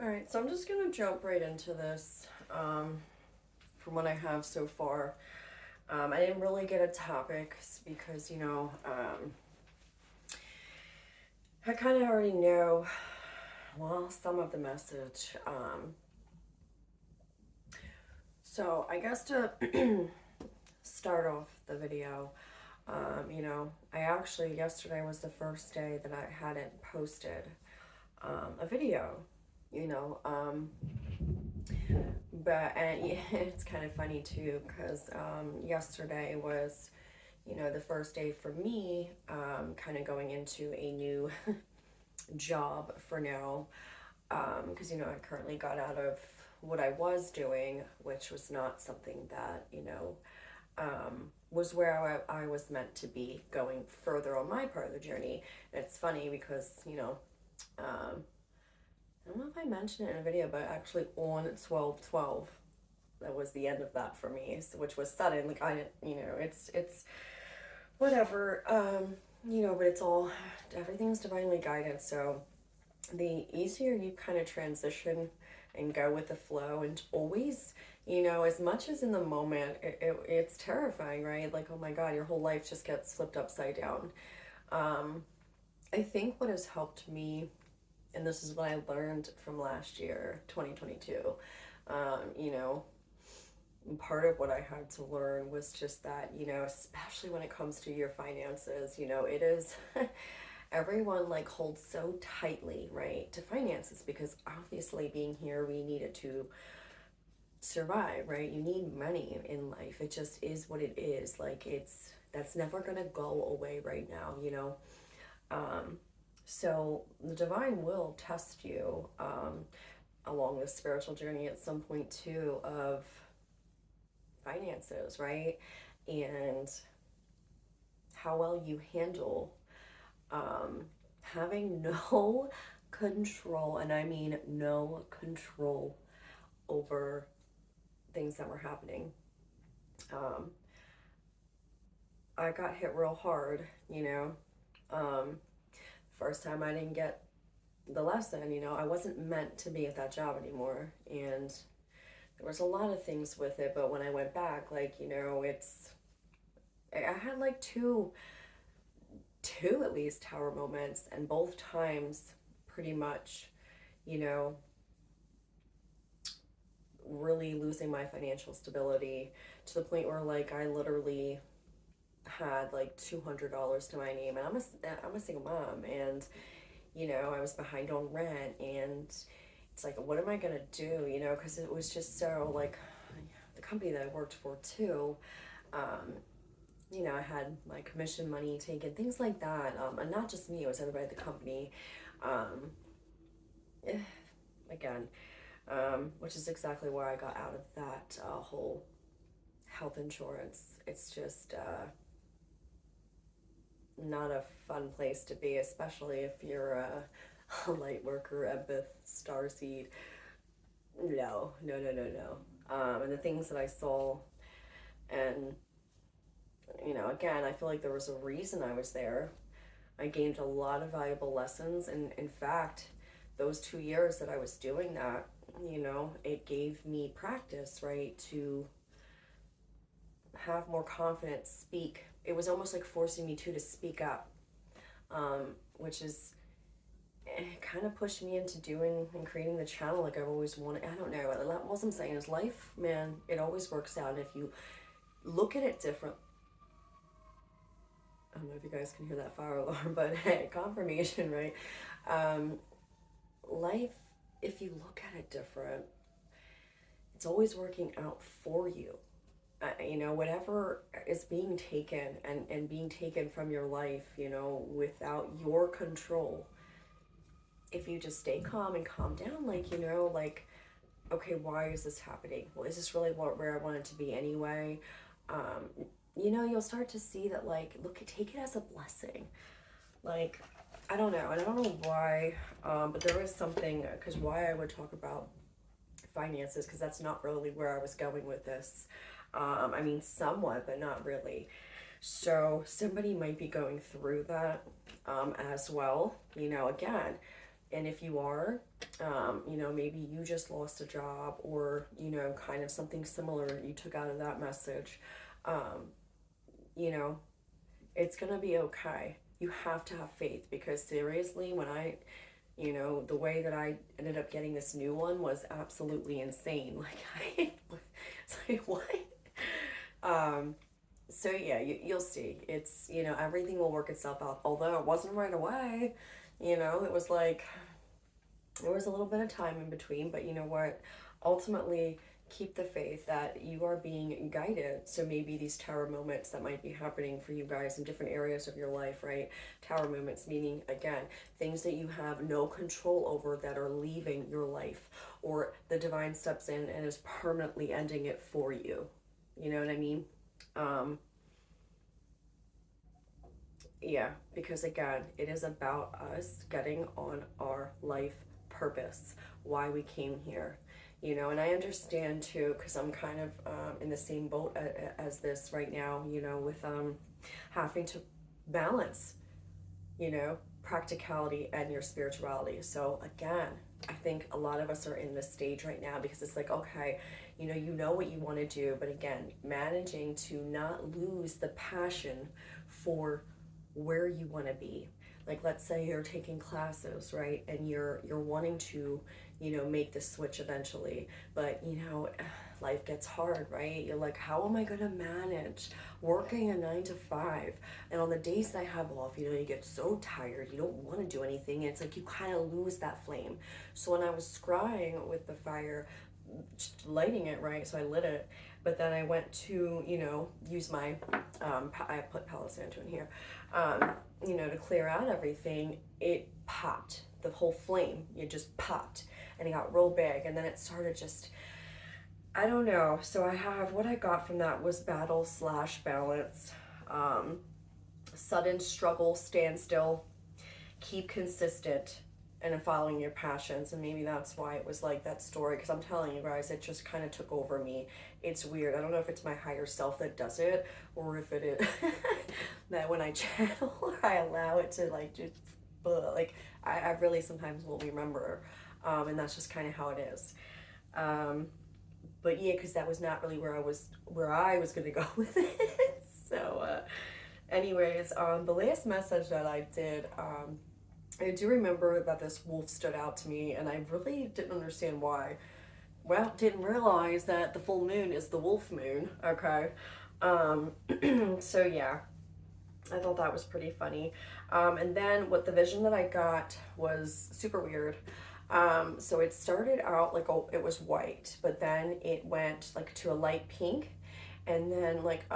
All right, so I'm just gonna jump right into this. From what I have so far, I didn't really get a topic because I kind of already know, well, some of the message. So I guess to start off the video, I actually yesterday was the first day that I hadn't posted a video. You know, but and yeah, it's kind of funny too because yesterday was the first day for me, kind of going into a new job for now, because I currently got out of what I was doing, which was not something that was where I was meant to be going further on my part of the journey. And it's funny because I don't know if I mentioned it in a video, but actually on 12/12, that was the end of that for me, so, which was sudden. Like I didn't, it's whatever, but it's all, everything's divinely guided. So the easier you kind of transition and go with the flow, and always, as much as in the moment, it's terrifying, right? Like, oh my God, your whole life just gets flipped upside down. I think what has helped me, and this is what I learned from last year, 2022, you know, part of what I had to learn was just that, especially when it comes to your finances, it is, everyone like holds so tightly, right, to finances because obviously being here, we need it to survive, right? You need money in life. It just is what it is. Like, that's never gonna go away right now, Um, so the divine will test you along this spiritual journey at some point too of finances, right? And how well you handle having no control, and I mean no control over things that were happening. Um, I got hit real hard, first time I didn't get the lesson, I wasn't meant to be at that job anymore. And there was a lot of things with it, but when I went back, like, I had like two at least tower moments, and both times pretty much, you know, really losing my financial stability to the point where like I literally had like $200 to my name, and I'm a single mom, and I was behind on rent, and it's like, what am I gonna do, because it was just so like the company that I worked for too, I had my commission money taken, things like that, and not just me, it was everybody at the company, um, again, which is exactly why I got out of that whole health insurance. It's just not a fun place to be, especially if you're a light worker, empath, starseed. No, no, no, no, no. And the things that I saw, and again, I feel like there was a reason I was there. I gained a lot of valuable lessons, and in fact, those 2 years that I was doing that, it gave me practice, right, to have more confidence, speak. It was almost like forcing me to speak up, which is kind of pushed me into doing and creating the channel like I've always wanted. I don't know. What I'm saying is life, man, it always works out if you look at it different. I don't know if you guys can hear that fire alarm, but hey, confirmation, right? Life, if you look at it different, it's always working out for you. Whatever is being taken and being taken from your life, without your control, if you just stay calm and calm down, like, okay, why is this happening? Well, is this really where I want it to be anyway? You'll start to see that, like, look, take it as a blessing. Like, I don't know, and I don't know why, but there is something, because why I would talk about finances, because that's not really where I was going with this. I mean, somewhat, but not really. So somebody might be going through that as well, again. And if you are, You know, maybe you just lost a job, or, you know, kind of something similar you took out of that message. Um, you know, it's going to be okay. You have to have faith, because seriously, when you know, the way that I ended up getting this new one was absolutely insane. Like, it's like, what? Um, so yeah, you'll see. It's, you know, everything will work itself out. Although it wasn't right away, you know, it was like, there was a little bit of time in between, but you know what? Ultimately, keep the faith that you are being guided. So maybe these tower moments that might be happening for you guys in different areas of your life, right? Tower moments meaning, again, things that you have no control over that are leaving your life, or the divine steps in and is permanently ending it for you. You know what I mean? Um, yeah, because again, it is about us getting on our life purpose, why we came here. You know, and I understand too, because I'm kind of in the same boat as this right now, you know, with having to balance, you know, practicality and your spirituality. So again, I think a lot of us are in this stage right now, because it's like, okay, you know what you want to do, but again, managing to not lose the passion for where you want to be. Like, let's say you're taking classes, right, and you're wanting to, you know, make the switch eventually, but you know, life gets hard, right? You're like, how am I going to manage working a 9 to 5? And on the days that I have off, you know, you get so tired, you don't want to do anything, and it's like you kind of lose that flame. So when I was scrying with the fire, lighting it, right, so I lit it, but then I went to, you know, use my I put Palo Santo in here, you know, to clear out everything. It popped, the whole flame, it just popped, and it got real big, and then it started just, I don't know. So I have, what I got from that was battle slash balance, sudden struggle, stand still, keep consistent, and following your passions. And maybe that's why it was like that story, because I'm telling you guys, it just kind of took over me. It's weird. I don't know if it's my higher self that does it, or if it is that when I channel, I allow it to like just, like, I really sometimes won't remember, and that's just kind of how it is. But yeah, because that was not really where I was gonna go with it. So anyways, the last message that I did, I do remember that this wolf stood out to me, and I really didn't understand why. Well, didn't realize that the full moon is the wolf moon. Okay. So yeah, I thought that was pretty funny. And then what the vision that I got was super weird. So it started out like, oh, it was white, but then it went like to a light pink, and then like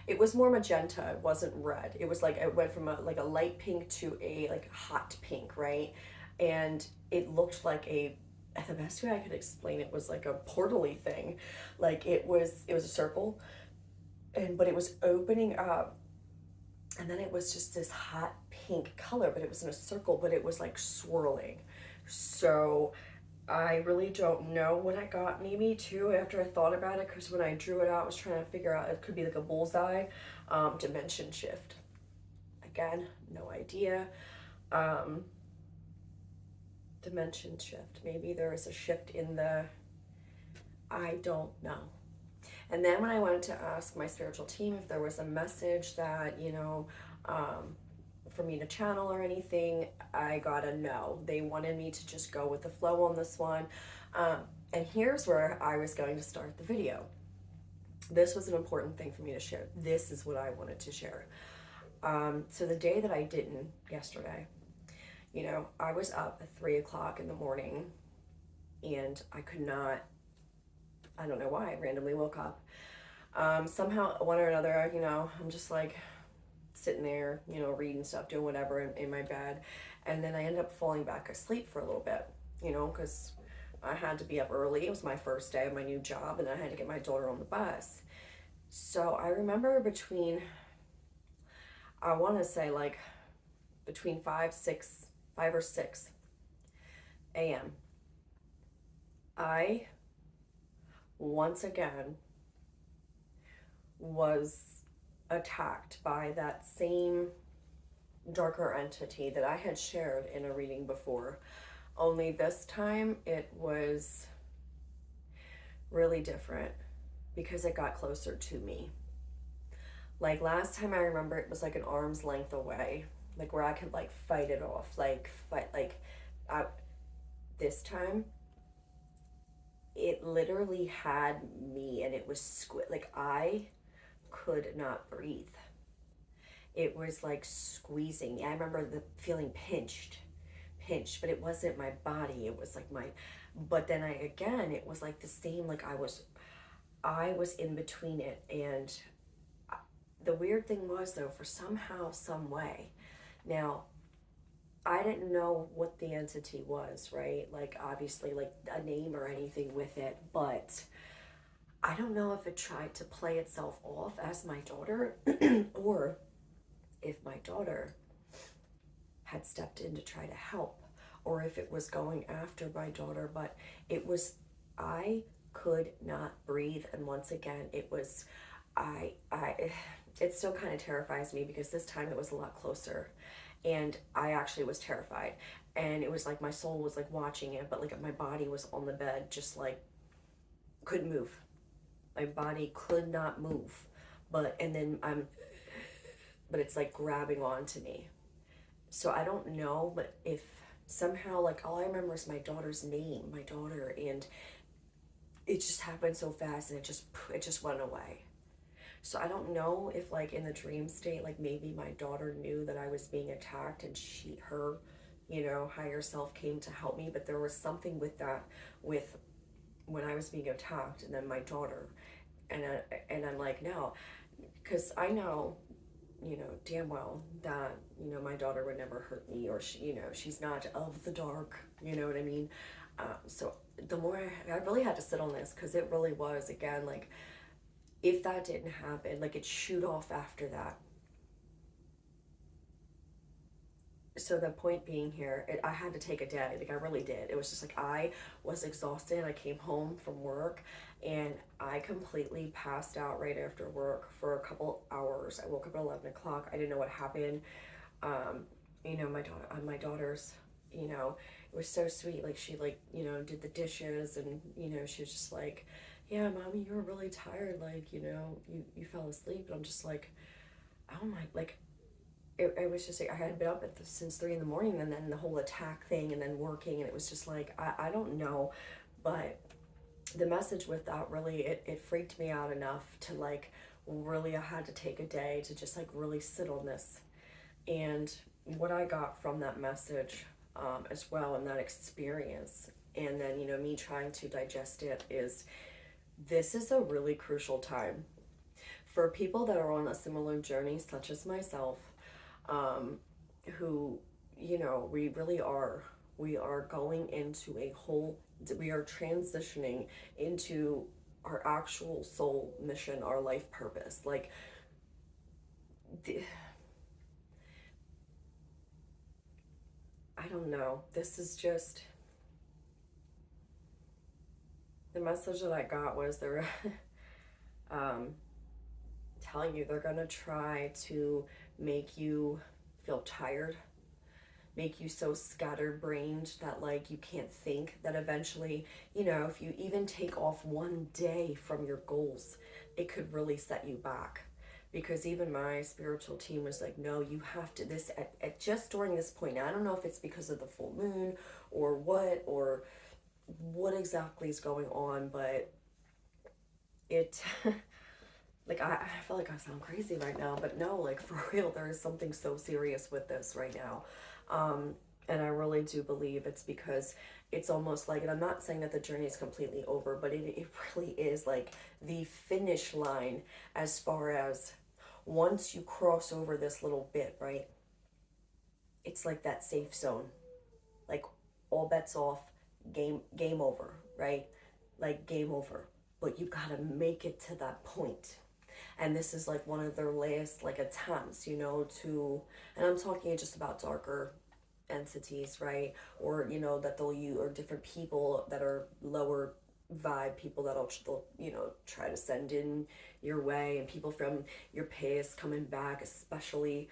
it was more magenta. It wasn't red. It was like, it went from a light pink to a like hot pink, right? And it looked like the best way I could explain it was like a portal-y thing. Like it was a circle, but it was opening up, and then it was just this hot pink color, but it was in a circle, but it was like swirling. So I really don't know what I got, maybe too, after I thought about it, because when I drew it out, I was trying to figure out, it could be like a bullseye. Dimension shift. Again, no idea. Dimension shift. Maybe there is a shift in I don't know. And then when I wanted to ask my spiritual team if there was a message that, you know, for me to channel or anything, I got a no. They wanted me to just go with the flow on this one. And here's where I was going to start the video. This was an important thing for me to share. This is what I wanted to share. So the day that I didn't, yesterday, you know, I was up at 3 o'clock in the morning, and I could not, I don't know why, I randomly woke up. Somehow, one or another, you know, I'm just like sitting there, you know, reading stuff, doing whatever in my bed. And then I ended up falling back asleep for a little bit, you know, because I had to be up early. It was my first day of my new job, and I had to get my daughter on the bus. So I remember I want to say like between 5 or 6 a.m. I once again was attacked by that same darker entity that I had shared in a reading before. Only this time it was really different because it got closer to me. Like last time I remember it was like an arm's length away, like where I could like fight it off, like fight like I, this time it literally had me and it was like I could not breathe. It was like squeezing me. I remember the feeling pinched, but it wasn't my body. It was like my, but then it was like the same, like I was in between it. And the weird thing was though, for somehow, some way, now I didn't know what the entity was, right? Like obviously like a name or anything with it, but I don't know if it tried to play itself off as my daughter or if my daughter had stepped in to try to help, or if it was going after my daughter. But it was, I could not breathe. And once again, it was, I it still kind of terrifies me because this time it was a lot closer, and I actually was terrified. And it was like my soul was like watching it, but like my body was on the bed, just like couldn't move. My body could not move. And then but it's like grabbing onto me. So I don't know, but if somehow, like, all I remember is my daughter's name, my daughter, and it just happened so fast, and it just went away. So I don't know if, like, in the dream state, like, maybe my daughter knew that I was being attacked, and her, higher self came to help me. But there was something with that, with when I was being attacked, and then my daughter, and I'm like, no, because I know, damn well that, my daughter would never hurt me, or she's not of the dark, you know what I mean? So the more I really had to sit on this, because it really was, again, like, if that didn't happen, like, it shoot off after that. So the point being here, I had to take a day, like I really did. It was just like I was exhausted. I came home from work and I completely passed out right after work for a couple hours. I woke up at 11 o'clock. I didn't know what happened. um my daughter's, it was so sweet. Like, she, like, did the dishes, and she was just like, yeah, mommy, you were really tired, like, you fell asleep. And I'm just like, oh my, like, it was just like I had been up since 3 in the morning, and then the whole attack thing, and then working, and it was just like, I don't know. But the message with that, really, it freaked me out enough to, like, really, I had to take a day to just, like, really sit on this. And what I got from that message, as well, and that experience, and then, me trying to digest it, is this is a really crucial time for people that are on a similar journey, such as myself, um, who, we really are. We are going into we are transitioning into our actual soul mission, our life purpose. Like, the, I don't know. This is just the message that I got was they're um, telling you they're gonna try to make you feel tired, make you so scatterbrained that, like, you can't think, that eventually, if you even take off one day from your goals, it could really set you back. Because even my spiritual team was like, no, you have to, this at just during this point. Now, I don't know if it's because of the full moon or what exactly is going on, but it like, I feel like I sound crazy right now, but no, like, for real, there is something so serious with this right now. And I really do believe it's because it's almost like, and I'm not saying that the journey is completely over, but it really is like the finish line, as far as once you cross over this little bit, right? It's like that safe zone, like, all bets off, game over, right? Like, game over. But you gotta make it to that point. And this is like one of their last, like, attempts, to, and I'm talking just about darker entities, right? Or, that they'll use, or different people that are lower vibe, people that they'll, try to send in your way, and people from your past coming back, especially,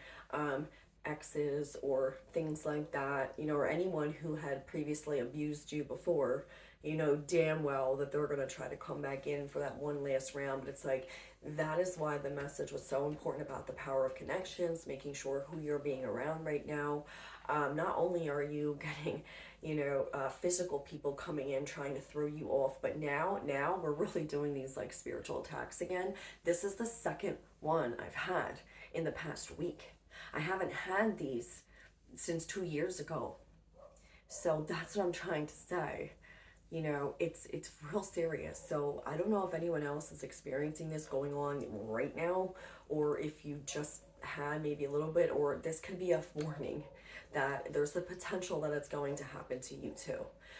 exes or things like that, you know, or anyone who had previously abused you before, you know damn well that they're going to try to come back in for that one last round. But it's like, that is why the message was so important about the power of connections, making sure who you're being around right now. Not only are you getting, you know, physical people coming in trying to throw you off, but now we're really doing these like spiritual attacks again. This is the second one I've had in the past week. I haven't had these since 2 years ago. So that's what I'm trying to say. You know, it's real serious. So I don't know if anyone else is experiencing this going on right now, or if you just had maybe a little bit, or this could be a warning that there's the potential that it's going to happen to you too.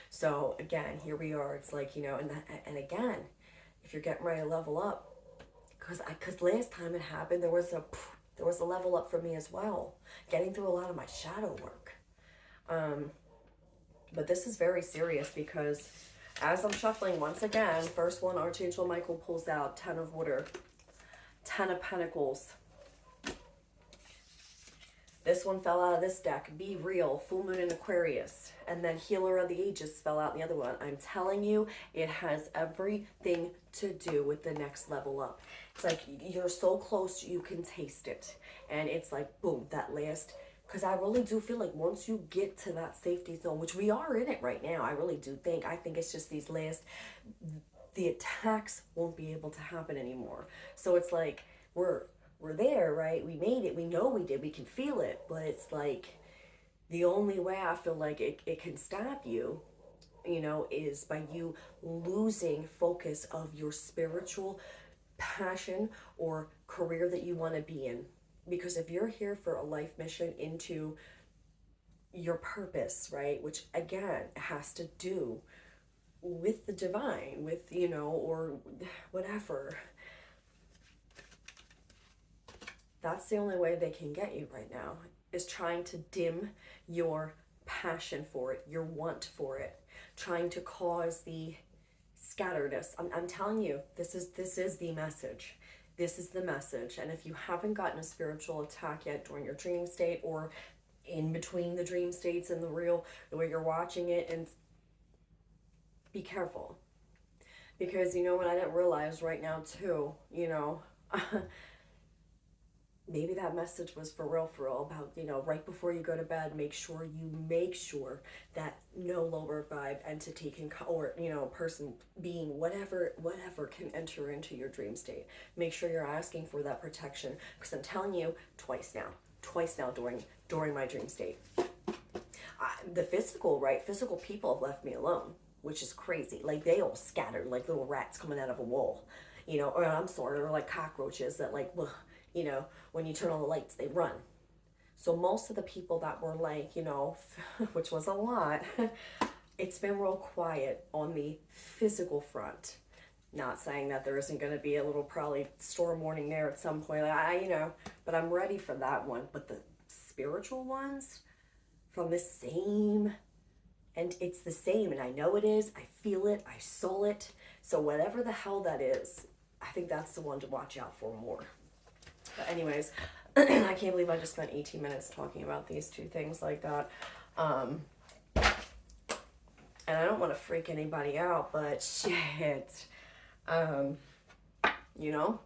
So again, here we are. It's like, you know, and again, if you're getting ready to level up, because last time it happened, there was a level up for me as well, getting through a lot of my shadow work. Um, but this is very serious because as I'm shuffling once again, first one, Archangel Michael pulls out 10 of water, 10 of pentacles. This one fell out of this deck, Be Real, Full Moon in Aquarius. And then Healer of the Ages fell out in the other one. I'm telling you, it has everything to do with the next level up. It's like you're so close, you can taste it. And it's like, boom, that last... Because I really do feel like once you get to that safety zone, which we are in it right now, I really do think. I think it's just these last... The attacks won't be able to happen anymore. So it's like, we're there, right? We made it. We know we did. We can feel it. But it's like the only way I feel like it can stop you, you know, is by you losing focus of your spiritual passion or career that you want to be in. Because if you're here for a life mission into your purpose, right, which again has to do with the divine, with, you know, or whatever, that's the only way they can get you right now, is trying to dim your passion for it, your want for it, trying to cause the scatteredness. I'm telling you, this is the message. This is the message. And if you haven't gotten a spiritual attack yet during your dream state, or in between the dream states and the real, where you're watching it, and be careful. Because, you know what I didn't realize right now too, you know, maybe that message was for real about, you know, right before you go to bed, make sure that no lower vibe entity can, or, you know, person, being, whatever can enter into your dream state. Make sure you're asking for that protection, because I'm telling you, twice now during my dream state. The physical, right? Physical people have left me alone, which is crazy. Like, they all scattered like little rats coming out of a wall, you know, or I'm sorry, or like cockroaches that like, you know, when you turn on the lights, they run. So most of the people that were like, you know, which was a lot, it's been real quiet on the physical front. Not saying that there isn't going to be a little probably storm warning there at some point, you know, but I'm ready for that one. But the spiritual ones from the same, and it's the same, and I know it is, I feel it, I soul it. So whatever the hell that is, I think that's the one to watch out for more. But anyways, I can't believe I just spent 18 minutes talking about these two things like that. And I don't want to freak anybody out, but shit. You know?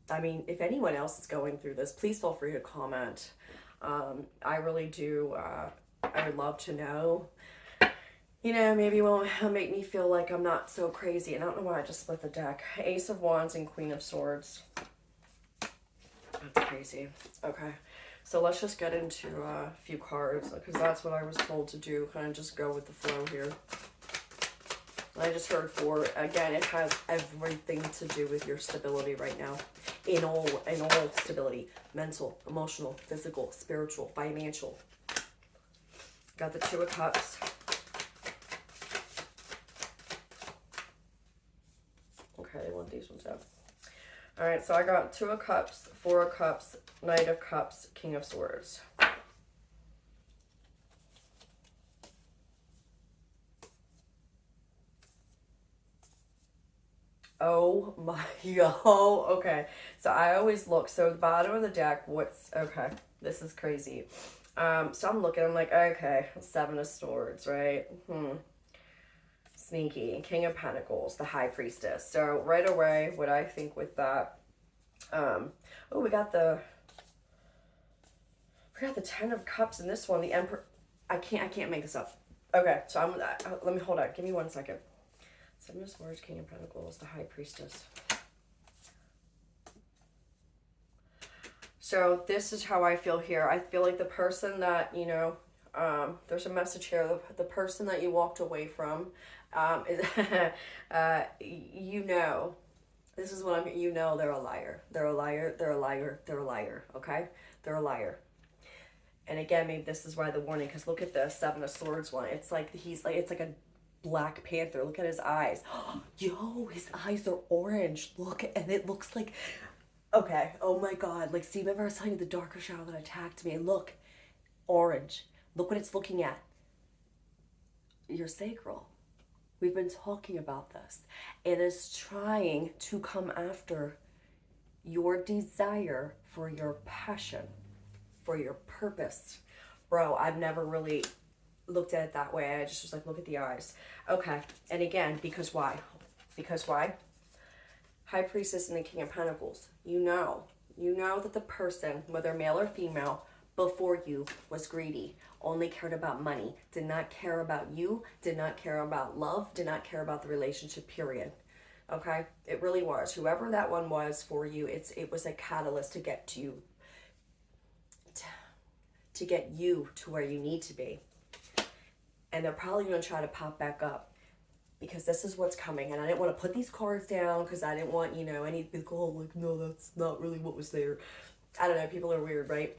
I mean, if anyone else is going through this, please feel free to comment. I really do, I would love to know. You know, maybe it won't make me feel like I'm not so crazy. And I don't know why I just split the deck. Ace of Wands and Queen of Swords. That's crazy. Okay, so let's just get into a few cards, because that's what I was told to do. Kind of just go with the flow here. I just heard 4. Again, it has everything to do with your stability right now. In all stability. Mental, emotional, physical, spiritual, financial. Got the 2 of Cups. Okay, I want these ones out. Alright, so I got 2 of Cups, 4 of Cups, Knight of Cups, King of Swords. Oh my, okay. So I always look, so the bottom of the deck, okay. This is crazy. So I'm looking, I'm like, okay, Seven of Swords, right? Sneaky. King of Pentacles, the High Priestess. So right away, what I think with that, oh, we got the Ten of Cups in this one. The Emperor. I can't make this up. Okay, so let me hold on. Give me 1 second. Seven of Swords, King of Pentacles, the High Priestess. So this is how I feel here. I feel like the person that, there's a message here. The person that you walked away from, is, this is what they're a liar. They're a liar. They're a liar. They're a liar. Okay? They're a liar. And again, maybe this is why the warning, because look at the Seven of Swords one. It's like it's like a Black Panther. Look at his eyes. Yo, his eyes are orange. Look, and it looks like, okay, oh my God. Like, see, remember I was telling you the darker shadow that attacked me? And look, orange. Look what it's looking at. Your sacral. We've been talking about this. It is trying to come after your desire for your passion, for your purpose. Bro, I've never really looked at it that way. I just was like, look at the eyes. Okay, and again, because why? Because why? High Priestess and the King of Pentacles. You know that the person, whether male or female, before you was greedy, only cared about money, did not care about you, did not care about love, did not care about the relationship, period. Okay? It really was. Whoever that one was for you, it was a catalyst to get you to where you need to be. And they're probably going to try to pop back up, because this is what's coming. And I didn't want to put these cards down because I didn't want, any people like, no, that's not really what was there. I don't know. People are weird, right?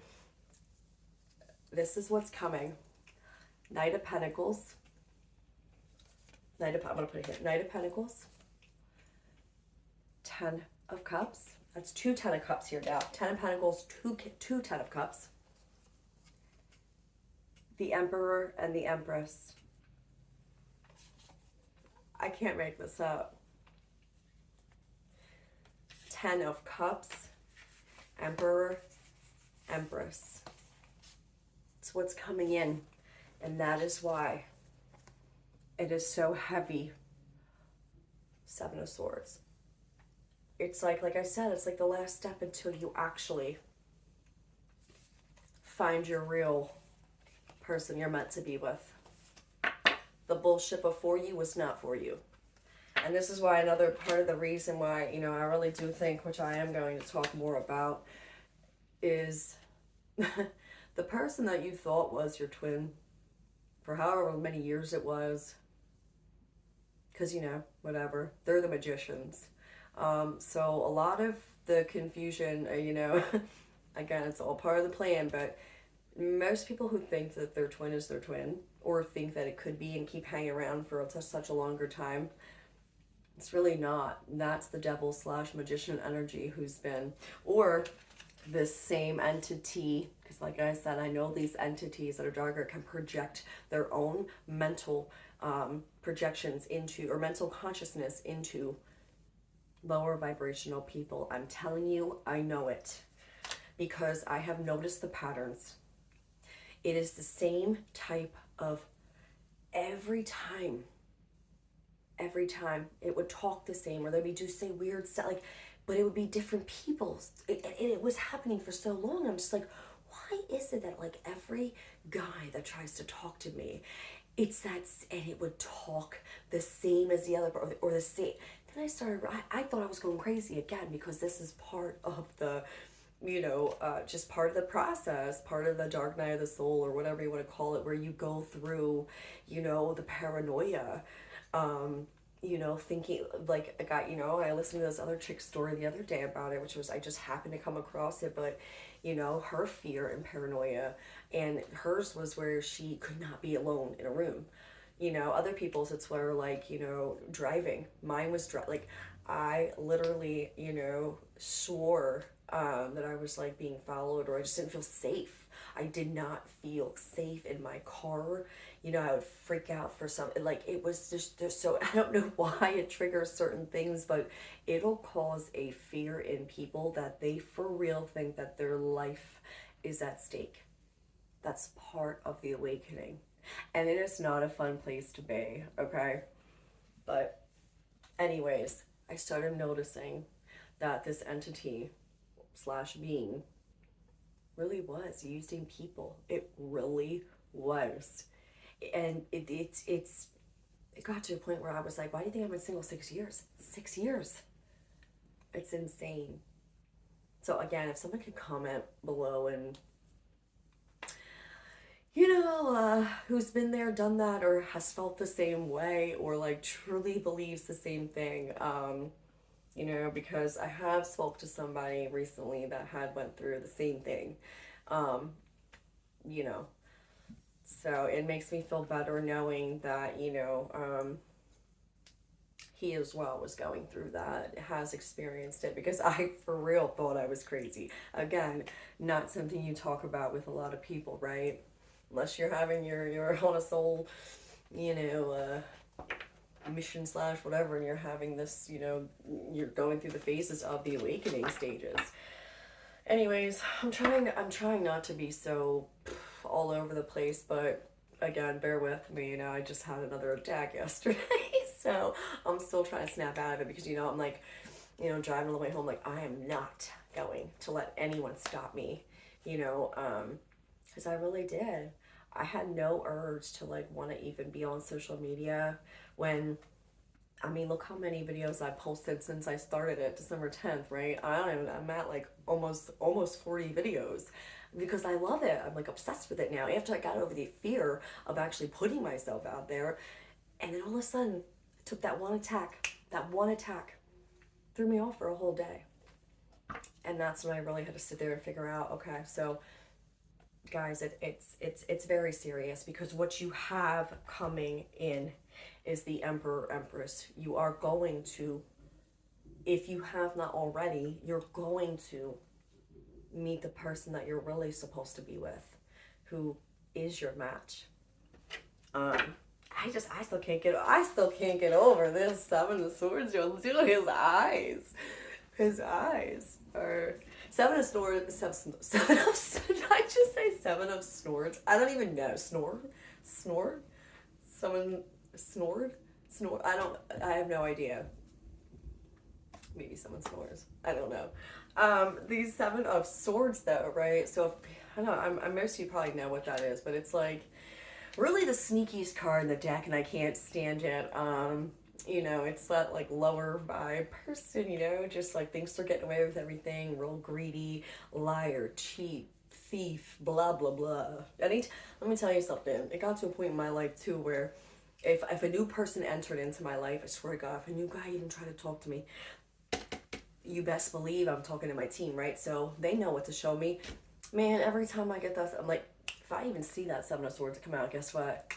This is what's coming. Knight of Pentacles. I'm going to put it here. Knight of Pentacles. Ten of Cups. That's two Ten of Cups here now. Ten of Pentacles, two Ten of Cups. The Emperor and the Empress. I can't make this up. Ten of Cups, Emperor, Empress. It's what's coming in, and that is why it is so heavy. Seven of Swords. It's like I said, it's like the last step until you actually find your real person you're meant to be with. The bullshit before you was not for you. And this is why another part of the reason why, I really do think, which I am going to talk more about, is the person that you thought was your twin for however many years it was, because, whatever, they're the magicians. So a lot of the confusion, again, it's all part of the plan, but most people who think that their twin is their twin, or think that it could be and keep hanging around for such a longer time, it's really not. That's the devil / magician energy who's been, or this same entity, because like I said, I know these entities that are darker can project their own mental projections into, or mental consciousness into lower vibrational people. I'm telling you, I know it, because I have noticed the patterns. It is the same type of every time it would talk the same, or they'd be just say weird stuff, but it would be different people. It was happening for so long. I'm just like, why is it that every guy that tries to talk to me, it's that, and it would talk the same as the other, or the same. Then I thought I was going crazy again, because this is part of the, just part of the process, part of the dark night of the soul, or whatever you want to call it, where you go through, the paranoia, thinking I listened to this other chick's story the other day about it, which was, I just happened to come across it, but, her fear and paranoia, and hers was where she could not be alone in a room. Other people's, it's where, driving. Mine was, I literally, swore that I was, being followed, or I just didn't feel safe. I did not feel safe in my car. I would freak out for it was just so, I don't know why it triggers certain things, but it'll cause a fear in people that they for real think that their life is at stake. That's part of the awakening. And it is not a fun place to be, okay? But, anyways, I started noticing that this entity slash being really was using people. It really was. And it got to a point where I was like, why do you think I've been single 6 years? 6 years. It's insane. So again, if someone could comment below and, who's been there, done that, or has felt the same way, or like truly believes the same thing, because I have spoke to somebody recently that had went through the same thing, um, you know, so it makes me feel better knowing that, he as well was going through that, has experienced it, because I for real thought I was crazy. Again, not something you talk about with a lot of people, right? Unless you're having your on a soul, mission slash whatever, and you're having this, you're going through the phases of the awakening stages. Anyways, I'm trying not to be so all over the place, but again, bear with me. I just had another attack yesterday. So I'm still trying to snap out of it, because I'm like, driving on the way home, like, I am not going to let anyone stop me, because I really did. I had no urge to like want to even be on social media when, look how many videos I've posted since I started it December 10th, right? I'm at like almost 40 videos, because I love it. I'm like obsessed with it now. After I got over the fear of actually putting myself out there, and then all of a sudden, it took that one attack threw me off for a whole day. And that's when I really had to sit there and figure out, okay, so guys, it's very serious, because what you have coming in is the Emperor, Empress. You are going to, if you have not already, you're going to meet the person that you're really supposed to be with, who is your match. I still can't get over this Seven of Swords. Look at his eyes are Seven of Swords. Seven of. Did I just say Seven of Swords? I don't even know. Snore. Someone snored. Snore. I have no idea. Maybe someone snores. I don't know. These Seven of Swords, though, right? So I don't know. Most of you probably know what that is, but it's like really the sneakiest card in the deck, and I can't stand it. It's that like lower vibe person, just like thinks they're getting away with everything, real greedy, liar, cheat, thief, blah, blah, blah. Let me tell you something. It got to a point in my life too where if a new person entered into my life, I swear to God, if a new guy even tried to talk to me, you best believe I'm talking to my team, right? So they know what to show me. Man, every time I get that, I'm like, if I even see that Seven of Swords come out, guess what?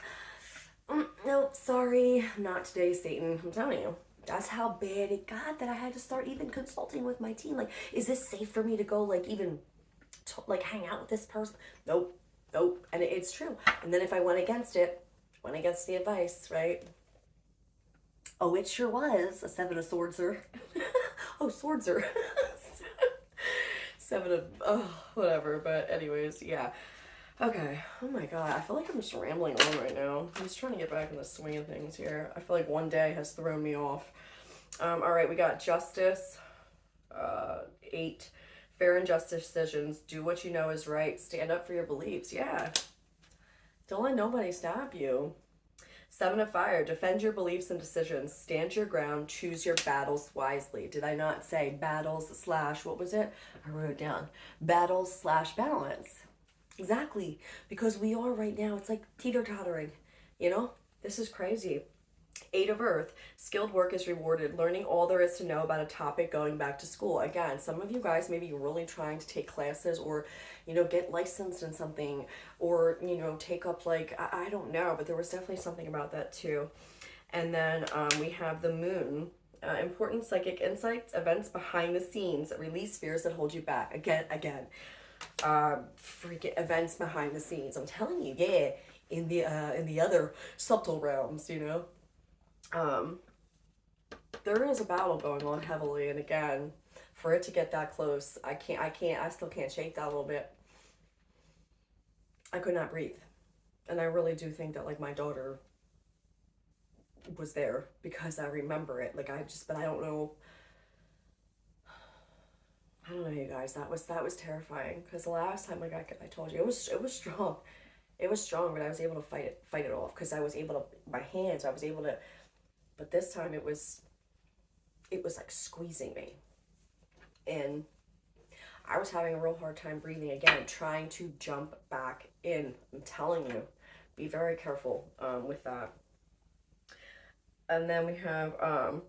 Nope, sorry, not today, Satan. I'm telling you. That's how bad it got that I had to start even consulting with my team. Like, is this safe for me to go, like, even, hang out with this person? Nope. And it's true. And then if I went against the advice, right? Oh, it sure was a Seven of Swordser. Oh, Swordser. Whatever. But anyways, yeah. Okay. Oh my God. I feel like I'm just rambling on right now. I'm just trying to get back in the swing of things here. I feel like one day has thrown me off. All right. We got Justice. 8. Fair and just decisions. Do what you know is right. Stand up for your beliefs. Yeah. Don't let nobody stop you. 7 of Fire. Defend your beliefs and decisions. Stand your ground. Choose your battles wisely. Did I not say battles / what was it? I wrote it down. Battles / balance. Exactly. Because we are right now. It's like teeter-tottering. This is crazy. 8 of Earth. Skilled work is rewarded. Learning all there is to know about a topic, going back to school. Again, some of you guys may be really trying to take classes or, get licensed in something or, take up like, I don't know, but there was definitely something about that too. And then we have the Moon. Important psychic insights, events behind the scenes, release fears that hold you back. Again. Freaking events behind the scenes. I'm telling you, yeah, in the other subtle realms, there is a battle going on heavily, and again, for it to get that close, I still can't shake that a little bit. I could not breathe. And I really do think that, like, my daughter was there because I remember it. Like, but I don't know. I don't know, you guys. That was terrifying because the last time, like I told you, it was strong. It was strong, but I was able to fight it off because I was able to, my hands, I was able to, but this time it was like squeezing me. And I was having a real hard time breathing again, trying to jump back in. I'm telling you, be very careful with that. And then we have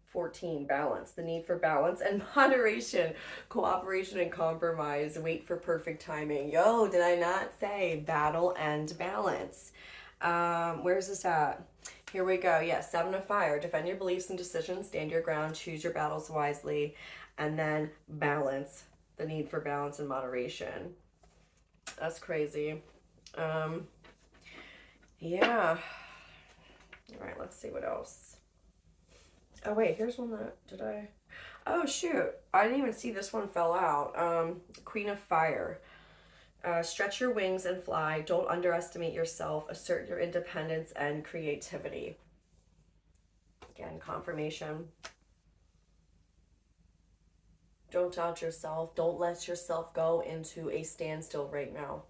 14, balance. The need for balance and moderation, cooperation and compromise, wait for perfect timing. Yo, did I not say battle and balance? Where's this at? Here we go. Yes, 7 of fire. Defend your beliefs and decisions. Stand your ground. Choose your battles wisely. And then balance. The need for balance and moderation. That's crazy. Yeah. All right, let's see what else. Oh, wait, here's one that, did I? Oh, shoot. I didn't even see this one fell out. Queen of Fire. Stretch your wings and fly. Don't underestimate yourself. Assert your independence and creativity. Again, confirmation. Don't doubt yourself. Don't let yourself go into a standstill right now.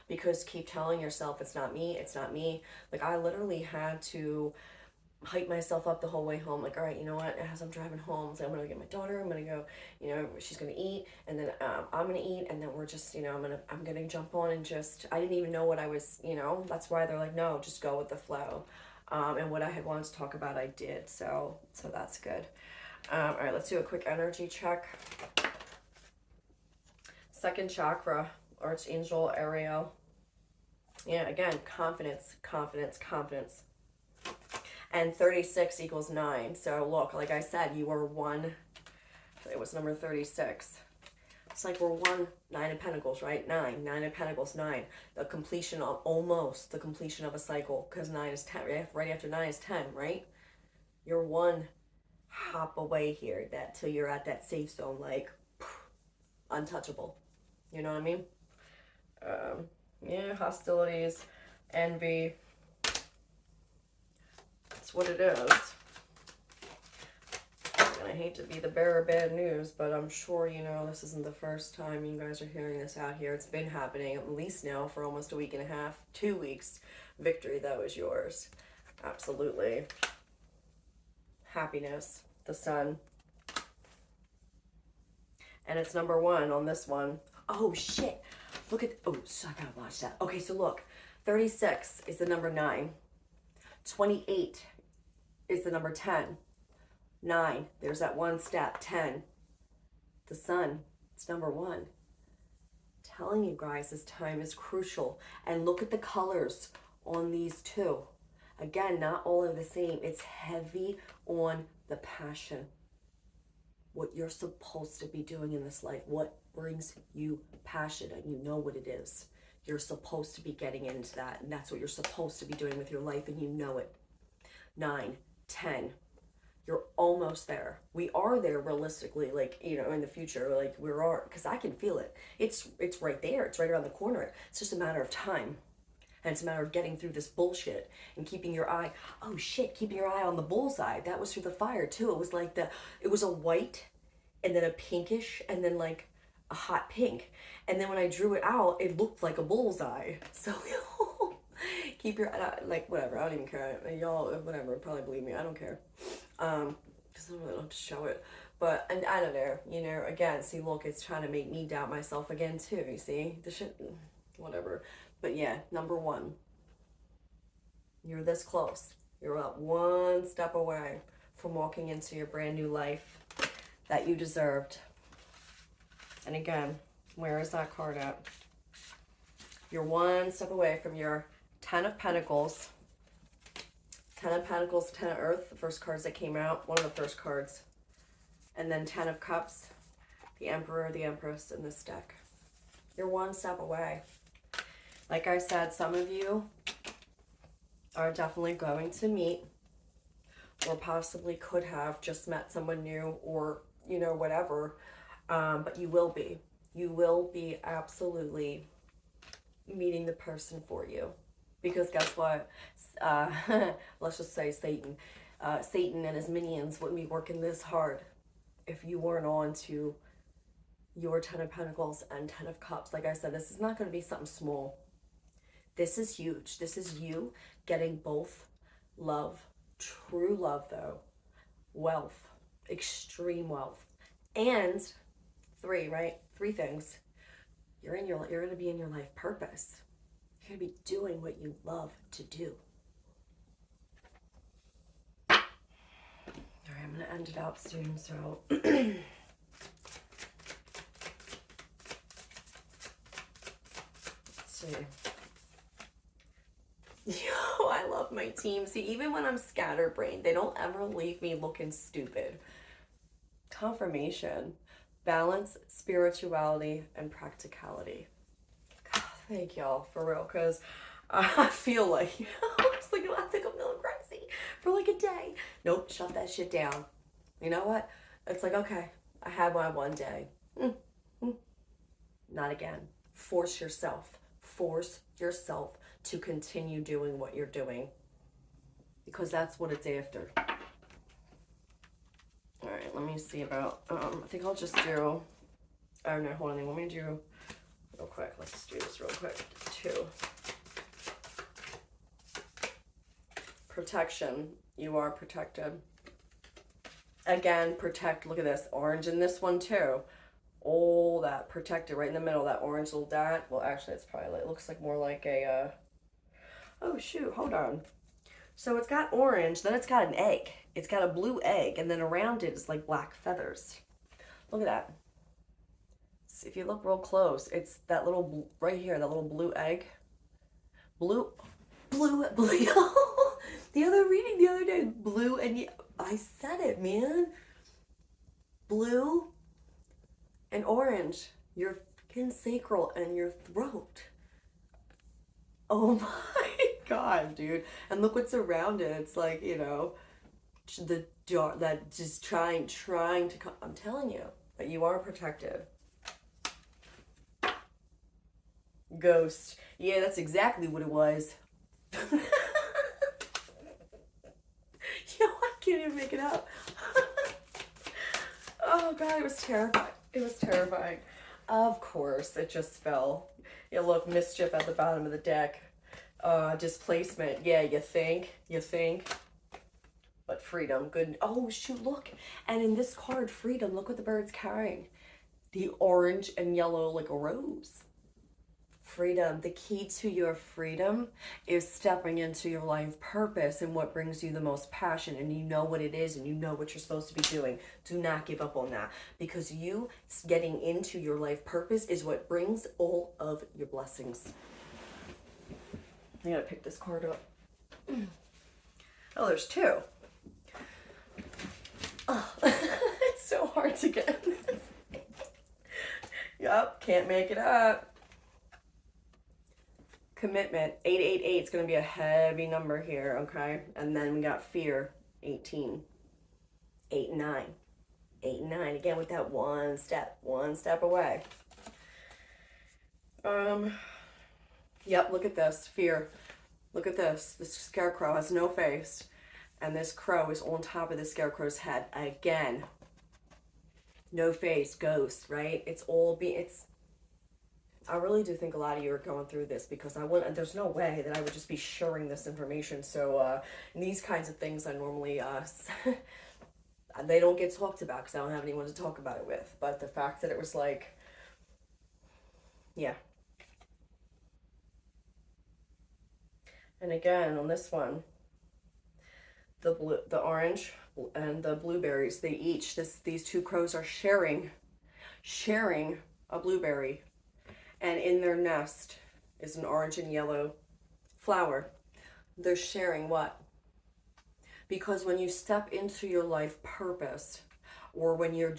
Because keep telling yourself, it's not me, it's not me. Like, I literally had to hype myself up the whole way home. Like, all right, you know what, as I'm driving home, so I'm gonna get my daughter, I'm gonna go, she's gonna eat, and then I'm gonna eat, and then we're just, I'm gonna jump on and just, I didn't even know what I was, that's why they're like, no, just go with the flow. And what I had wanted to talk about, I did, so that's good. All right, let's do a quick energy check. Second chakra, Archangel Ariel. Yeah, again, confidence, confidence, confidence. And 36 equals 9. So look, like I said, you were one. It was number 36. It's like we're 9 of Pentacles, right? 9 of Pentacles, 9. The completion of, almost the completion of a cycle, because 9 is 10. Right after 9 is 10, right? You're one hop away here, that till you're at that safe zone, like untouchable. You know what I mean? Yeah, hostilities, envy. That's what it is. And I hate to be the bearer of bad news, but I'm sure this isn't the first time you guys are hearing this out here. It's been happening at least now for almost a week and a half, 2 weeks. Victory, that was yours. Absolutely. Happiness, the sun. And it's number 1 on this one. Oh, shit. Look at, so I gotta watch that. Okay, so look, 36 is the number 9. 28 is the number 10. 9, there's that one step. 10, the sun, it's number 1. Telling you guys, this time is crucial. And look at the colors on these two. Again, not all are the same. It's heavy on the passion. What you're supposed to be doing in this life, what brings you passion, and you know what it is. You're supposed to be getting into that, and that's what you're supposed to be doing with your life, and you know it. 9, 10, you're almost there. We are there realistically, like, in the future, like because I can feel it. It's right there. It's right around the corner. It's just a matter of time. And it's a matter of getting through this bullshit and keeping your eye, keeping your eye on the bullseye. That was through the fire too. It was like it was a white and then a pinkish and then like a hot pink. And then when I drew it out, it looked like a bullseye. So keep your, like, whatever, I don't even care. Y'all, whatever, probably believe me, I don't care. Because I don't really have to show it. But, and I don't know, again, see, look, it's trying to make me doubt myself again too, you see? The shit, whatever. But yeah, number 1. You're this close. You're about 1 step away from walking into your brand new life that you deserved. And again, where is that card at? You're 1 step away from your 10 of Pentacles. 10 of Pentacles, 10 of Earth, the first cards that came out, one of the first cards. And then 10 of Cups, the Emperor, the Empress in this deck. You're 1 step away. Like I said, some of you are definitely going to meet or possibly could have just met someone new or, whatever. But you will be. You will be absolutely meeting the person for you. Because guess what? Let's just say Satan. Satan and his minions wouldn't be working this hard if you weren't on to your 10 of Pentacles and 10 of Cups. Like I said, this is not going to be something small. This is huge. This is you getting both love, true love though, wealth, extreme wealth, and three, right? Three things. You're going to be in your life purpose. You're going to be doing what you love to do. All right, I'm going to end it out soon, so let's see. Yo, I love my team. See, even when I'm scatterbrained, they don't ever leave me looking stupid. Confirmation, balance, spirituality, and practicality. God, thank y'all, for real, because I feel like, I think I'm going crazy for like a day. Nope, shut that shit down. You know what? It's like, okay, I had my one day. Not again. Force yourself to continue doing what you're doing, because that's what it's after. All right, let me see about, I think I'll just do, oh no, hold on, let me do real quick. Let's just do this real quick. 2. Protection. You are protected. Again, protect. Look at this. Orange in this one too. All that protected right in the middle. That orange little dot. Well, actually, it's probably, it looks like more like a, oh shoot, hold on. So it's got orange, then it's got an egg. It's got a blue egg, and then around it is like black feathers. Look at that. So if you look real close, it's that little, right here, that little blue egg. Blue. The other reading the other day, blue, and I said it, man. Blue and orange, your freaking sacral and your throat. Oh my God, dude. And look what's around it. It's like, you know, the dark, that just trying to come. I'm telling you that you are protected. Ghost. Yeah, that's exactly what it was. Yo, I can't even make it up. Oh God, it was terrifying. It was terrifying. Of course, it just fell. Yeah, look, mischief at the bottom of the deck. Displacement. Yeah, you think. But freedom, good. Oh shoot, look. And in this card, freedom, look what the bird's carrying. The orange and yellow, like a rose. Freedom. The key to your freedom is stepping into your life purpose and what brings you the most passion, and you know what it is and you know what you're supposed to be doing. Do not give up on that, because you getting into your life purpose is what brings all of your blessings. I gotta pick this card up. Oh, there's 2. Oh, it's so hard to get. Yup, can't make it up. Commitment, 888 is going to be a heavy number here, okay? And then we got fear, 18. 8 and 9. 8 and 9, again with that one step away. Yep, look at this, fear. Look at this. This scarecrow has no face. And this crow is on top of the scarecrow's head. Again, no face, ghost, right? I really do think a lot of you are going through this, because there's no way that I would just be sharing this information. So these kinds of things I normally, they don't get talked about because I don't have anyone to talk about it with. But the fact that it was like, yeah. And again, on this one, the orange and the blueberries, these 2 crows are sharing a blueberry. And in their nest is an orange and yellow flower. They're sharing what? Because when you step into your life purpose, or when you're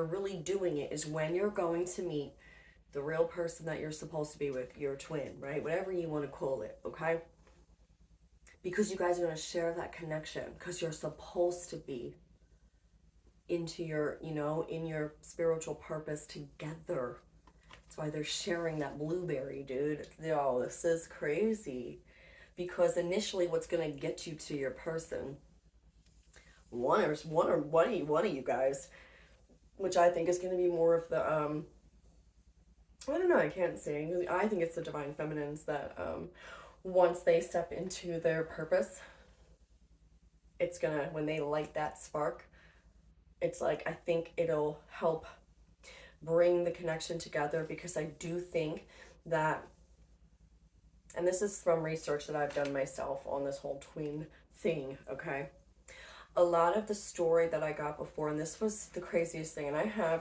really doing it, is when you're going to meet the real person that you're supposed to be with, your twin, right? Whatever you want to call it, okay? Because you guys are going to share that connection, because you're supposed to be into your, in your spiritual purpose together. That's why they're sharing that blueberry, dude. Yo, this is crazy. Because initially, what's gonna get you to your person, one of you guys, which I think is gonna be more of the I don't know, I can't say. I think it's the divine feminines that once they step into their purpose, it's gonna, when they light that spark, it's like I think it'll help bring the connection together, because I do think that, and this is from research that I've done myself on this whole twin thing, okay? A lot of the story that I got before, and this was the craziest thing, and I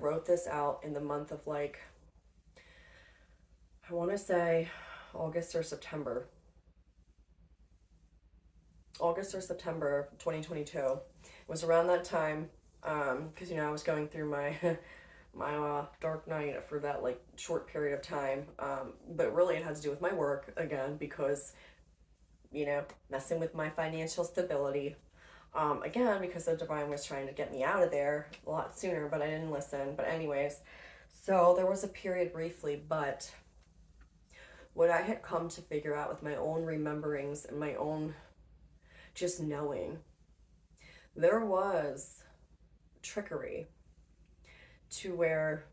wrote this out in the month of like, I want to say August or September. August or September 2022. It was around that time, because I was going through my my dark night for that like short period of time. But really, it had to do with my work again, because messing with my financial stability. Again, because the divine was trying to get me out of there a lot sooner, but I didn't listen. But anyways, so there was a period briefly, but what I had come to figure out with my own rememberings and my own just knowing, there was trickery to where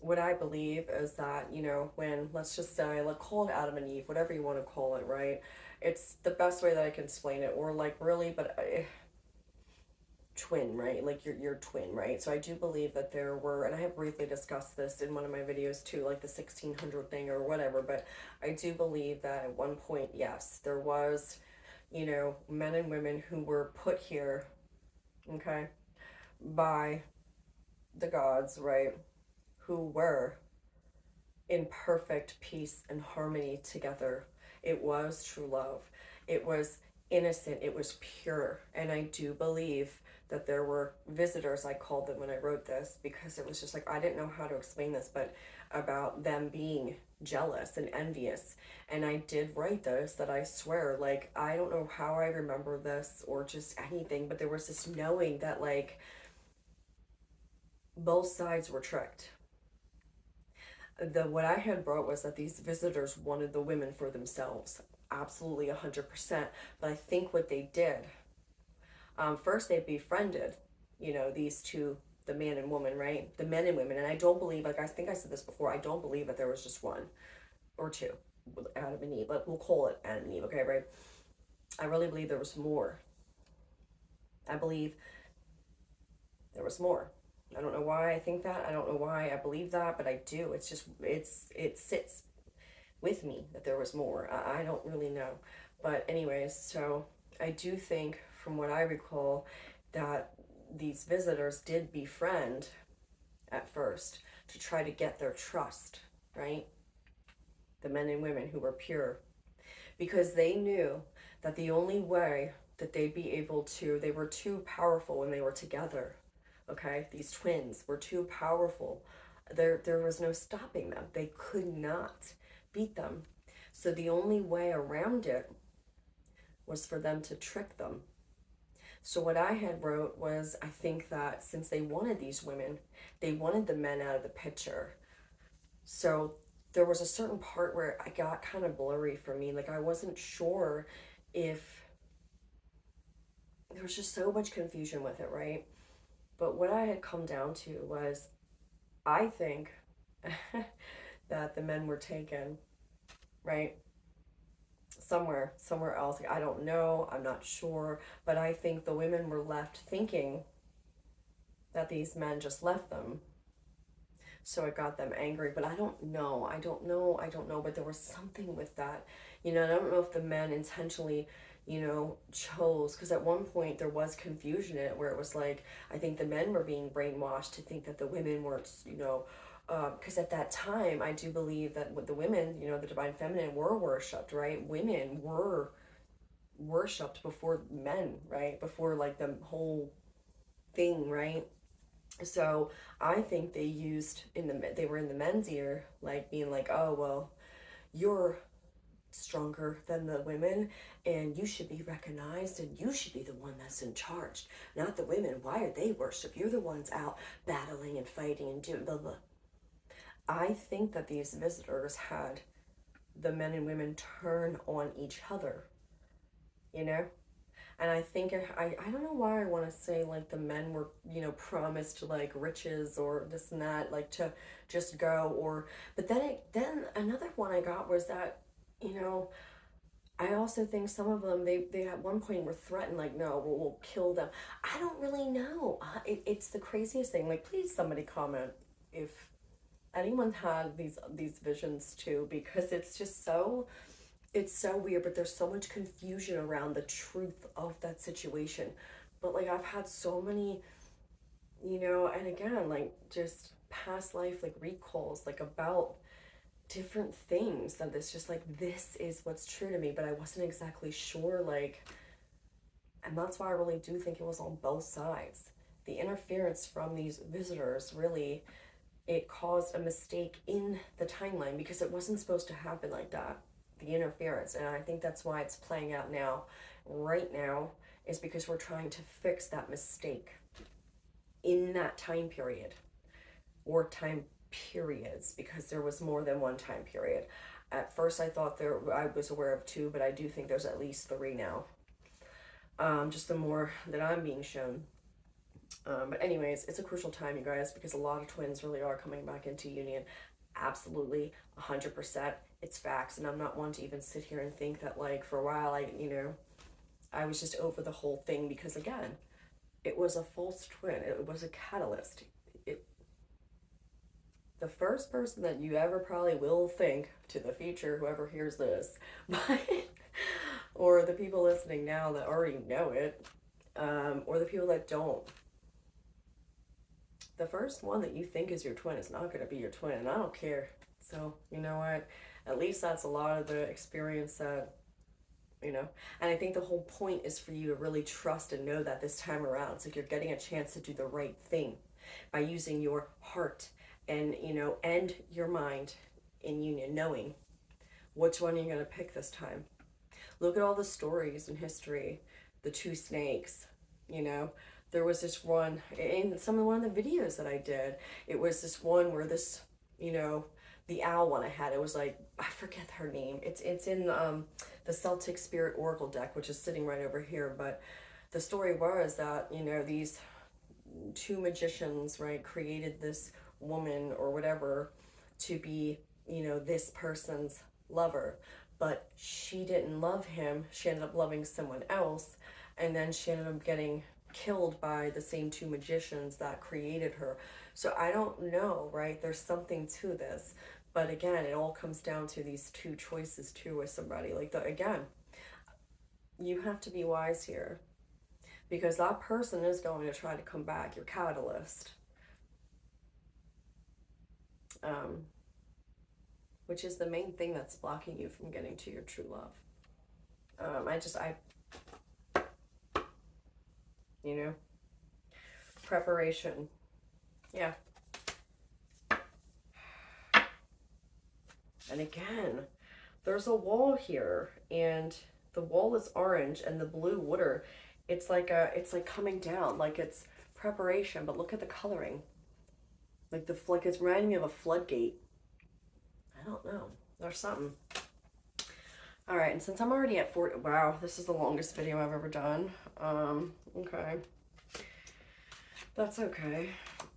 what I believe is that, when, let's just say, like, call it Adam and Eve, whatever you want to call it, right? It's the best way that I can explain it, or like really, but twin, right? Like your twin, right? So I do believe that there were, and I have briefly discussed this in one of my videos too, like the 1600 thing or whatever, but I do believe that at one point, yes, there was, men and women who were put here, okay, by the gods, right? Who were in perfect peace and harmony together. It was true love. It was innocent. It was pure. And I do believe that there were visitors, I called them when I wrote this, because it was just like, I didn't know how to explain this, but about them being jealous and envious. And I did write this, that I swear, like, I don't know how I remember this or just anything, but there was this knowing that, like, both sides were tricked. What I had brought was that these visitors wanted the women for themselves, absolutely 100%. But I think what they did, first they befriended, these two, the man and woman, right? The men and women, and I don't believe, like I think I said this before, I don't believe that there was just one or two, Adam and Eve, but we'll call it Adam and Eve, okay, right? I really believe there was more. I believe there was more. I don't know why I think that. I don't know why I believe that, but I do. It's just, it sits with me that there was more. I don't really know. But anyways, so I do think, from what I recall, that these visitors did befriend at first to try to get their trust, right? The men and women who were pure. Because they knew that the only way that they'd be able to, they were too powerful when they were together. Okay, these twins were too powerful. There was no stopping them. They could not beat them. So the only way around it was for them to trick them. So what I had wrote was, I think that since they wanted these women, they wanted the men out of the picture. So there was a certain part where I got kind of blurry for me. Like, I wasn't sure if, there was just so much confusion with it, right? But what I had come down to was, I think that the men were taken, right? Somewhere else. Like, I don't know, I'm not sure, but I think the women were left thinking that these men just left them. So it got them angry, but I don't know, but there was something with that. I don't know if the men intentionally chose, because at one point there was confusion in it where it was like, I think the men were being brainwashed to think that the women weren't, because at that time, I do believe that with the women, the divine feminine were worshipped, right? Women were worshipped before men, right? Before like the whole thing, right? So I think they were in the men's ear, like being like, oh, well, you're stronger than the women, and you should be recognized, and you should be the one that's in charge, not the women. Why are they worship? You're the ones out battling and fighting and doing blah blah. I think that these visitors had the men and women turn on each other, you know? And I think I don't know why I want to say like the men were, you know, promised like riches or this and that, like to just go, or but then another one I got was that, you know, I also think some of them they at one point were threatened, like, no, we'll kill them. I don't really know. It's the craziest thing. Like, please somebody comment if anyone had these visions too, because it's just so, it's so weird, but there's so much confusion around the truth of that situation. But like I've had so many, you know, and again, like just past life like recalls like about different things that it's just like this is what's true to me, but I wasn't exactly sure, like, and that's why I really do think it was on both sides. The interference from these visitors really, it caused a mistake in the timeline because it wasn't supposed to happen like that, the interference. And I think that's why it's playing out now, right now, is because we're trying to fix that mistake in that time period, or time periods, because there was more than one time period. At first I thought I was aware of two, but I do think there's at least three now. Just the more that I'm being shown. But anyways, it's a crucial time, you guys, because a lot of twins really are coming back into union. Absolutely, 100%. It's facts, and I'm not one to even sit here and think that, like, for a while, I was just over the whole thing because, again, it was a false twin. It was a catalyst. The first person that you ever probably will think to the future, whoever hears this, but or the people listening now that already know it, or the people that don't. The first one that you think is your twin is not going to be your twin, and I don't care. So, you know what? At least that's a lot of the experience that, you know, and I think the whole point is for you to really trust and know that this time around. It's like you're getting a chance to do the right thing by using your heart and, you know, and your mind in union, knowing which one you're going to pick this time. Look at all the stories in history, the two snakes, you know. There was this one in one of the videos that I did. It was this one where this, you know, the owl one I had. It was like, I forget her name. It's in the Celtic Spirit Oracle deck, which is sitting right over here. But the story was that, you know, these two magicians, right, created this woman or whatever to be, you know, this person's lover. But she didn't love him. She ended up loving someone else. And then she ended up getting killed by the same two magicians that created her. So I don't know, right? There's something to this. But again, it all comes down to these two choices too with somebody. Like, again, you have to be wise here, because that person is going to try to come back, your catalyst. Which is the main thing that's blocking you from getting to your true love. You know, preparation. Yeah. And again, there's a wall here, and the wall is orange, and the blue water, it's like coming down, like it's preparation. But look at the coloring, like it's reminding me of a floodgate. I don't know. There's something. All right, and since I'm already at 40, wow, this is the longest video I've ever done. Okay. That's okay.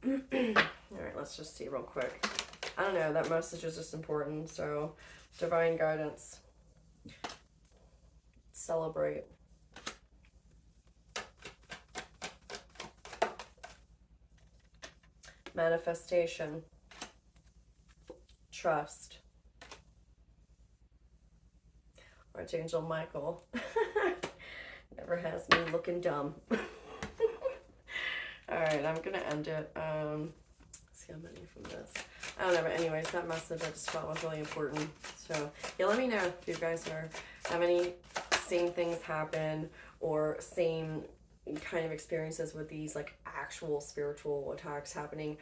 All right, let's just see real quick. I don't know, that message is just important, so divine guidance. Celebrate. Manifestation. Trust. Archangel Michael never has me looking dumb. All right, I'm gonna end it. See how many from this. I don't know, but anyways, that message I just felt was really important. So yeah, let me know if you guys have any same things happen or same kind of experiences with these like actual spiritual attacks happening.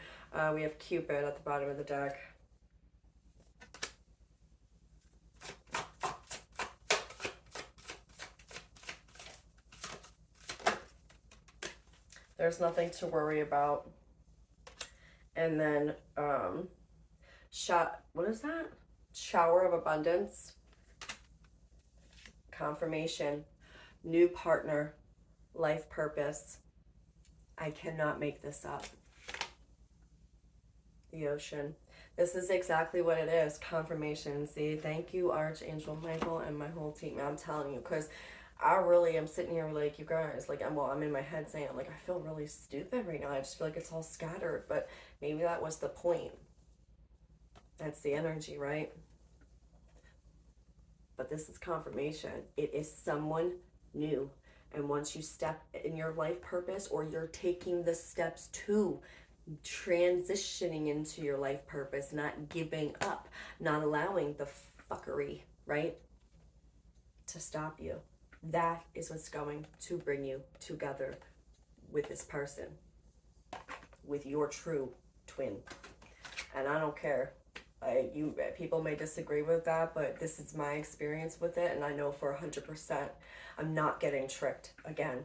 We have Cupid at the bottom of the deck. There's nothing to worry about. And then, what is that? Shower of abundance. Confirmation. New partner. Life purpose. I cannot make this up. The ocean. This is exactly what it is. Confirmation. See, thank you, Archangel Michael, and my whole team. I'm telling you, because I really am sitting here like, you guys, like, I'm in my head saying, like, I feel really stupid right now. I just feel like it's all scattered, but maybe that was the point. That's the energy, right? But this is confirmation. It is someone new. And once you step in your life purpose, or you're taking the steps to transitioning into your life purpose, not giving up, not allowing the fuckery, right, to stop you. That is what's going to bring you together with this person, with your true twin. And I don't care. People may disagree with that, but this is my experience with it, and I know for 100% I'm not getting tricked again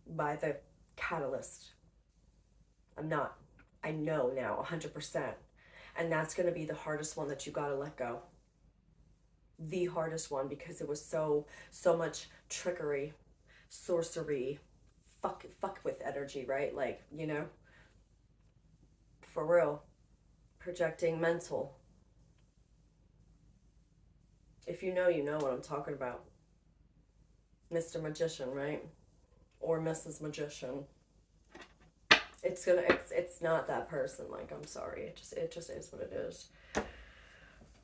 by the catalyst. I'm not. I know now 100%. And that's going to be the hardest one that you got to let go. The hardest one, because it was so much trickery, sorcery, fuck with energy, right? Like, you know, for real. Projecting mental. If you know what I'm talking about. Mr. Magician, right? Or Mrs. Magician. It's not that person. Like, I'm sorry. It just is what it is.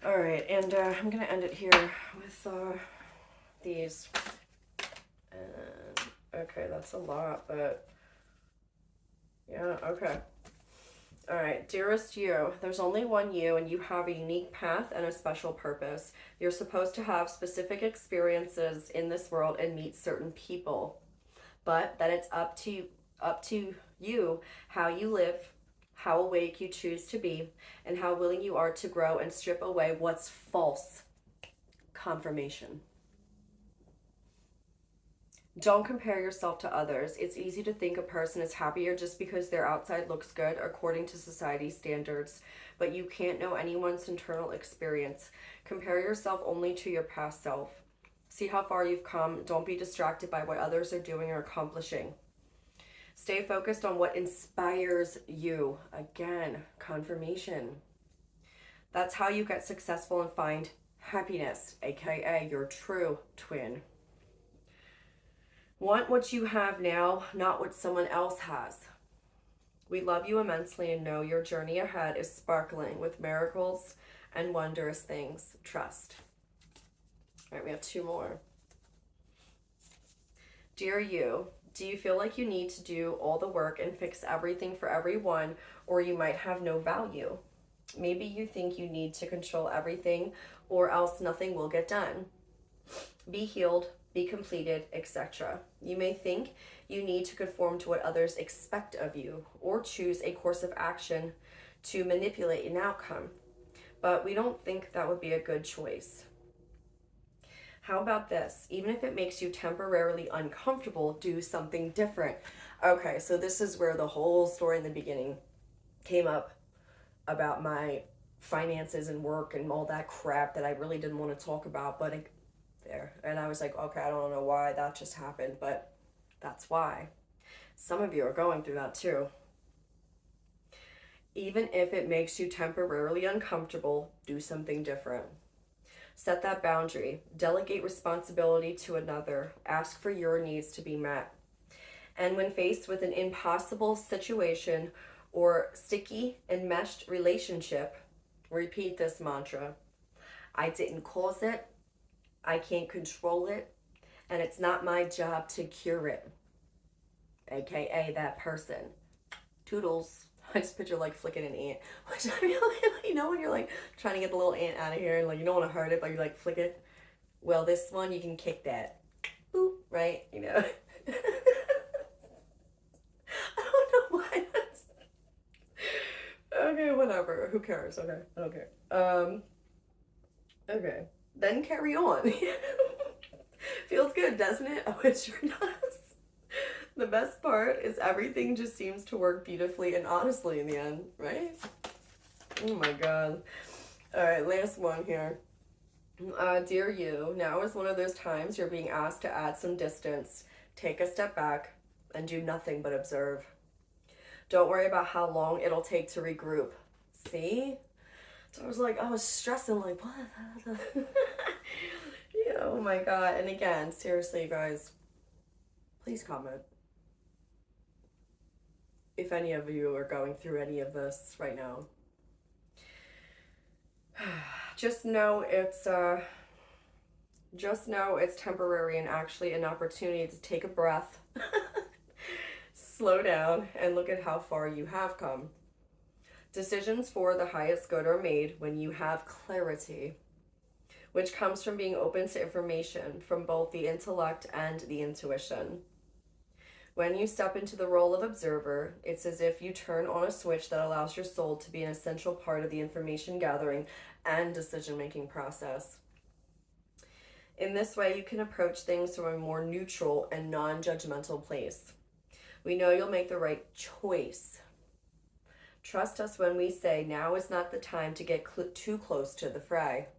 All right, and I'm gonna end it here with these. And okay, that's a lot, but yeah, okay. All right, dearest you, there's only one you, and you have a unique path and a special purpose. You're supposed to have specific experiences in this world and meet certain people, but that it's up to you how you live, how awake you choose to be, and how willing you are to grow and strip away what's false. Confirmation. Don't compare yourself to others. It's easy to think a person is happier just because their outside looks good according to society's standards, but you can't know anyone's internal experience. Compare yourself only to your past self. See how far you've come. Don't be distracted by what others are doing or accomplishing. Stay focused on what inspires you. Again, confirmation. That's how you get successful and find happiness, aka your true twin. Want what you have now, not what someone else has. We love you immensely and know your journey ahead is sparkling with miracles and wondrous things. Trust. All right, we have two more. Dear you, do you feel like you need to do all the work and fix everything for everyone, or you might have no value? Maybe you think you need to control everything, or else nothing will get done. Be healed, be completed, etc. You may think you need to conform to what others expect of you, or choose a course of action to manipulate an outcome. But we don't think that would be a good choice. How about this? Even if it makes you temporarily uncomfortable, do something different. Okay, so this is where the whole story in the beginning came up about my finances and work and all that crap that I really didn't want to talk about, but there. And I was like, okay, I don't know why that just happened, but that's why. Some of you are going through that too. Even if it makes you temporarily uncomfortable, do something different. Set that boundary. Delegate responsibility to another. Ask for your needs to be met. And when faced with an impossible situation or sticky and meshed relationship, repeat this mantra. I didn't cause it. I can't control it. And it's not my job to cure it. AKA that person. Toodles. I just picture like flicking an ant. Which I mean, you know when you're like trying to get the little ant out of here and like you don't want to hurt it, but you like flick it. Well, this one you can kick that. Boop, right? You know. I don't know why that's. Okay, whatever. Who cares? Okay, I don't care. Okay. Then carry on. Feels good, doesn't it? Oh, it sure does. The best part is everything just seems to work beautifully and honestly in the end, right? Oh my God. All right, last one here. Dear you, now is one of those times you're being asked to add some distance, take a step back, and do nothing but observe. Don't worry about how long it'll take to regroup. See? So I was stressing, like, what? Yeah, oh my God. And again, seriously, guys, please comment if any of you are going through any of this right now. Just know it's temporary and actually an opportunity to take a breath, slow down, and look at how far you have come. Decisions for the highest good are made when you have clarity, which comes from being open to information from both the intellect and the intuition. When you step into the role of observer, it's as if you turn on a switch that allows your soul to be an essential part of the information gathering and decision-making process. In this way, you can approach things from a more neutral and non-judgmental place. We know you'll make the right choice. Trust us when we say now is not the time to get too close to the fray.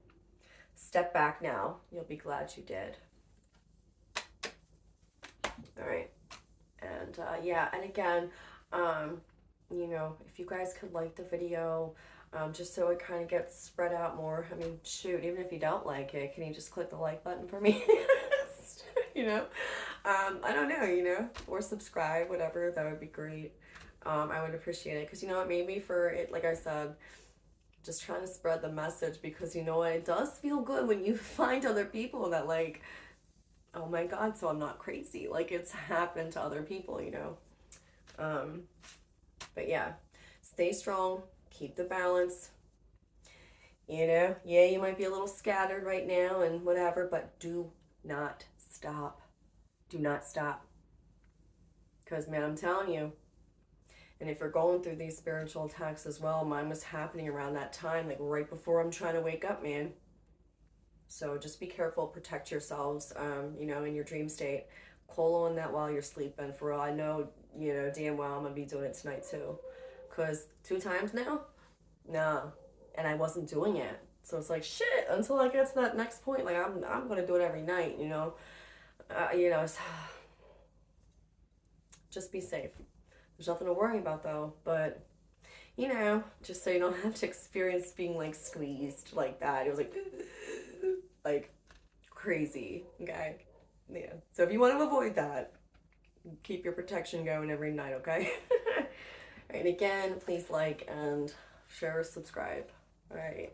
Step back now. You'll be glad you did. All right. And and again, if you guys could like the video, just so it kind of gets spread out more. I mean, shoot, even if you don't like it, can you just click the like button for me? I don't know, or subscribe, whatever, that would be great. I would appreciate it because it made me for it, like I said, just trying to spread the message because it does feel good when you find other people that like, oh my God, so I'm not crazy. Like it's happened to other people, But yeah, stay strong, keep the balance. Yeah, you might be a little scattered right now and whatever, but do not stop. Do not stop. Because, man, I'm telling you, and if you're going through these spiritual attacks as well, mine was happening around that time, like right before I'm trying to wake up, man. So just be careful, protect yourselves, in your dream state. Call on that while you're sleeping. For all I know, damn well I'm going to be doing it tonight too. Because 2 times now? Nah. And I wasn't doing it. So it's like, shit, until I get to that next point, like I'm going to do it every night, just be safe. There's nothing to worry about though, but just so you don't have to experience being like squeezed like that. It was like crazy, okay? Yeah. So if you want to avoid that, keep your protection going every night, okay? All right, again, please like and share, subscribe. All right.